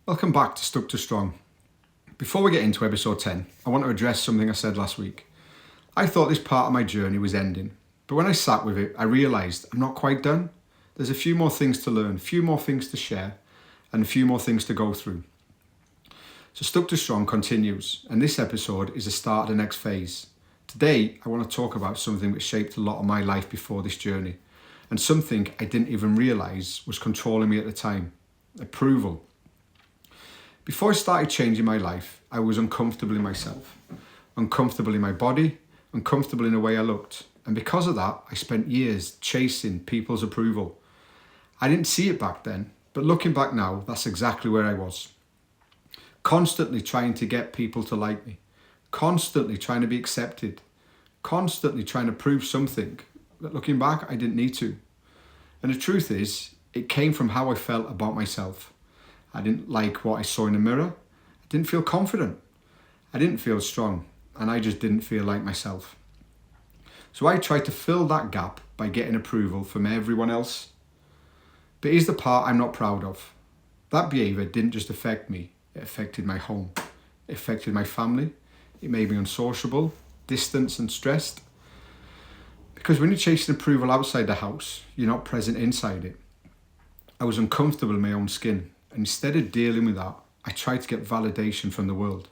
Welcome back to Stuck to Strong. Before we get into episode 10, I want to address something I said last week. I thought this part of my journey was ending, but when I sat with it, I realised I'm not quite done. There's a few more things to learn, a few more things to share, and a few more things to go through. So Stuck to Strong continues, and this episode is the start of the next phase. Today, I want to talk about something which shaped a lot of my life before this journey, and something I didn't even realise was controlling me at the time: approval. Before I started changing my life, I was uncomfortable in myself, uncomfortable in my body, uncomfortable in the way I looked. And because of that, I spent years chasing people's approval. I didn't see it back then, but looking back now, that's exactly where I was. Constantly trying to get people to like me, constantly trying to be accepted, constantly trying to prove something that looking back, I didn't need to. And the truth is, it came from how I felt about myself. I didn't like what I saw in the mirror. I didn't feel confident. I didn't feel strong, and I just didn't feel like myself. So I tried to fill that gap by getting approval from everyone else. But here's the part I'm not proud of. That behaviour didn't just affect me, it affected my home. It affected my family. It made me unsociable, distant and stressed. Because when you're chasing approval outside the house, you're not present inside it. I was uncomfortable in my own skin. And instead of dealing with that, I tried to get validation from the world.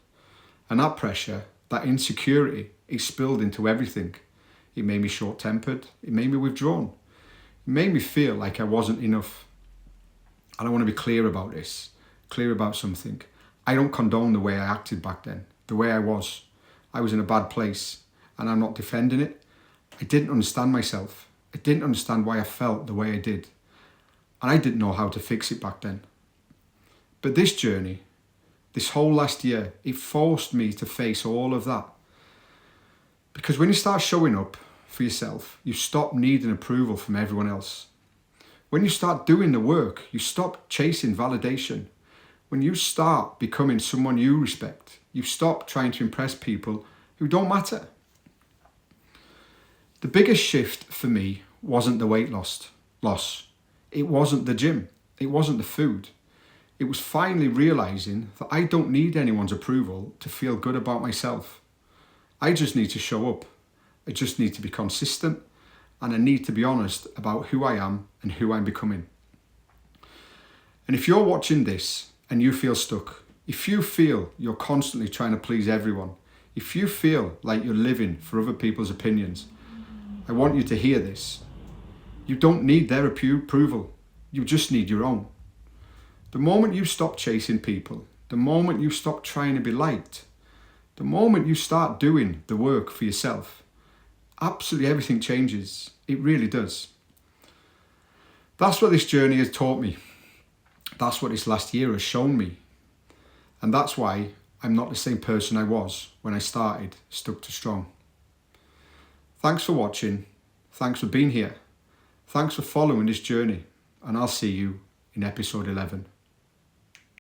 And that pressure, that insecurity, it spilled into everything. It made me short-tempered. It made me withdrawn. It made me feel like I wasn't enough. And I want to be clear about this, clear about something. I don't condone the way I acted back then, the way I was. I was in a bad place, and I'm not defending it. I didn't understand myself. I didn't understand why I felt the way I did. And I didn't know how to fix it back then. But this journey, this whole last year, it forced me to face all of that. Because when you start showing up for yourself, you stop needing approval from everyone else. When you start doing the work, you stop chasing validation. When you start becoming someone you respect, you stop trying to impress people who don't matter. The biggest shift for me wasn't the weight loss. It wasn't the gym. It wasn't the food. It was finally realising that I don't need anyone's approval to feel good about myself. I just need to show up. I just need to be consistent, and I need to be honest about who I am and who I'm becoming. And if you're watching this and you feel stuck, if you feel you're constantly trying to please everyone, if you feel like you're living for other people's opinions, I want you to hear this. You don't need their approval. You just need your own. The moment you stop chasing people, the moment you stop trying to be liked, the moment you start doing the work for yourself, absolutely everything changes. It really does. That's what this journey has taught me. That's what this last year has shown me. And that's why I'm not the same person I was when I started Stuck to Strong. Thanks for watching. Thanks for being here. Thanks for following this journey. And I'll see you in episode 11.